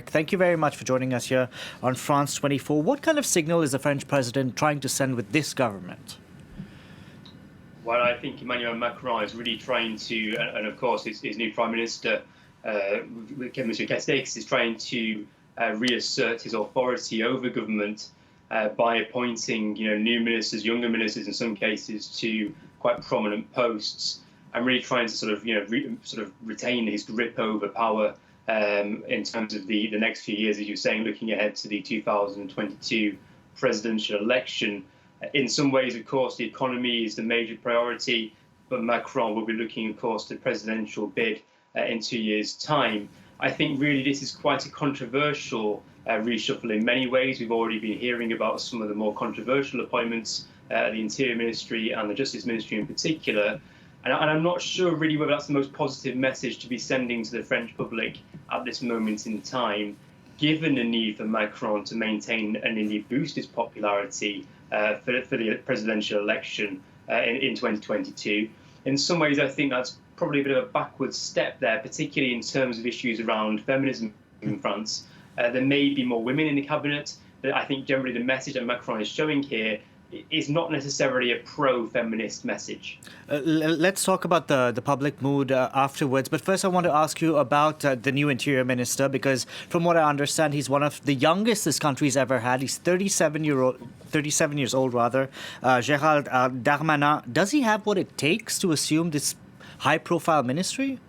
Warwick. Thank you very much for joining us here on France 24. What kind of signal is the French president trying to send with this government? Well, I think Emmanuel Macron is really trying to, and of course his new Prime Minister, Monsieur Castex, is trying to reassert his authority over government by appointing, new ministers, younger ministers in some cases, to quite prominent posts, and really trying to sort of retain his grip over power in terms of the next few years, as you're saying, looking ahead to the 2022 presidential election. In some ways, of course, the economy is the major priority, but Macron will be looking, of course, to the presidential bid in 2 years' time. I think really this is quite a controversial reshuffle in many ways. We've already been hearing about some of the more controversial appointments, the Interior Ministry and the Justice Ministry in particular. And I'm not sure really whether that's the most positive message to be sending to the French public at this moment in time, given the need for Macron to maintain and indeed boost his popularity for the presidential election in 2022. In some ways, I think that's probably a bit of a backward step there, particularly in terms of issues around feminism in France. There may be more women in the cabinet, but I think generally the message that Macron is showing here is not necessarily a pro-feminist message. Let's talk about the public mood afterwards. But first, I want to ask you about the new Interior Minister, because from what I understand, he's one of the youngest this country's ever had. He's 37 years old, rather. Gérald Darmanin. Does he have what it takes to assume this high-profile ministry?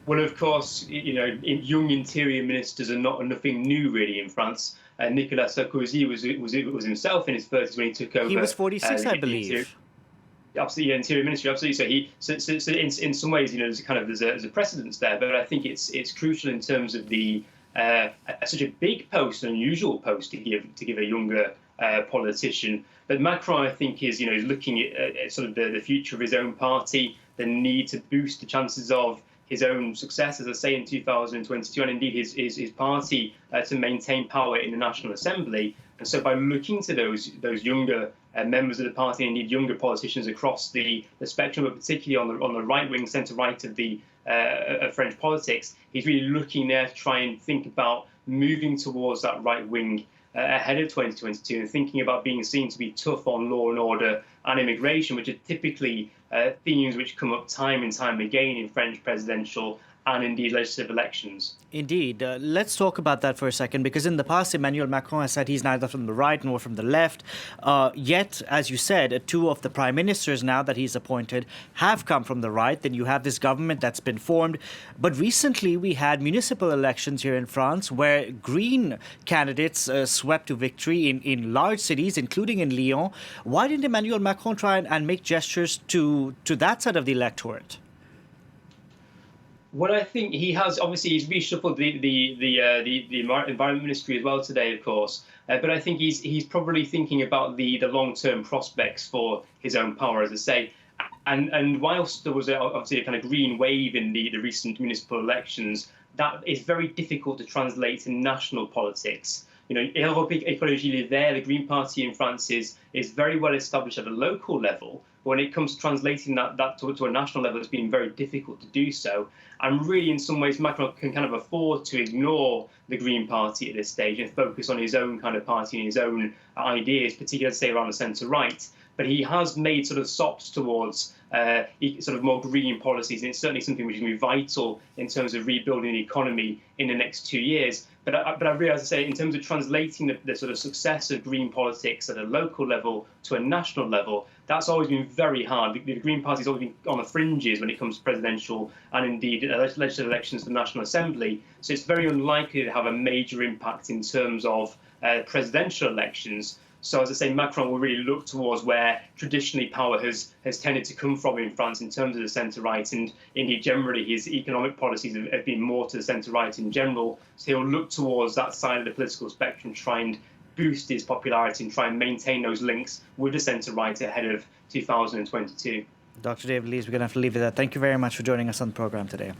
Well, of course, young interior ministers are nothing new really in France. Nicolas Sarkozy was himself in his 30s when he took over. He was 46, I believe. Absolutely, Interior Ministry, absolutely. So in some ways, there's a precedence there. But I think it's crucial in terms of the such a big post, an unusual post to give a younger politician. But Macron, I think, is looking at sort of the future of his own party, the need to boost the chances of his own success, as I say, in 2022, and indeed his party to maintain power in the National Assembly. And so by looking to those younger members of the party, and indeed younger politicians across the spectrum, but particularly on the right wing, centre right of French politics, he's really looking there to try and think about moving towards that right wing ahead of 2022, and thinking about being seen to be tough on law and order and immigration, which are typically themes which come up time and time again in French presidential and indeed legislative elections. Indeed. Let's talk about that for a second, because in the past, Emmanuel Macron has said he's neither from the right nor from the left. Yet, as you said, two of the prime ministers now that he's appointed have come from the right. Then you have this government that's been formed. But recently, we had municipal elections here in France where green candidates swept to victory in large cities, including in Lyon. Why didn't Emmanuel Macron try and make gestures to that side of the electorate? Well, I think he has. Obviously, he's reshuffled the Environment Ministry as well today, of course. But I think he's probably thinking about the long-term prospects for his own power, as I say. And whilst there was obviously a kind of green wave in the recent municipal elections, that is very difficult to translate to national politics. Europe Écologie Les Verts, the Green Party in France, is very well established at a local level. When it comes to translating that to a national level, it's been very difficult to do so. And really, in some ways, Macron can kind of afford to ignore the Green Party at this stage and focus on his own kind of party and his own ideas, particularly, say, around the centre-right. But he has made sort of stops towards sort of more green policies, and it's certainly something which is going to be vital in terms of rebuilding the economy in the next 2 years. But I realise, I say, in terms of translating the sort of success of green politics at a local level to a national level, that's always been very hard. The Green Party's always been on the fringes when it comes to presidential and indeed legislative elections for the National Assembly. So it's very unlikely to have a major impact in terms of presidential elections. So, as I say, Macron will really look towards where traditionally power has tended to come from in France in terms of the centre-right, and indeed generally his economic policies have been more to the centre-right in general. So he'll look towards that side of the political spectrum, try and boost his popularity and try and maintain those links with the centre-right ahead of 2022. Dr. David Lees, we're going to have to leave it there. Thank you very much for joining us on the programme today.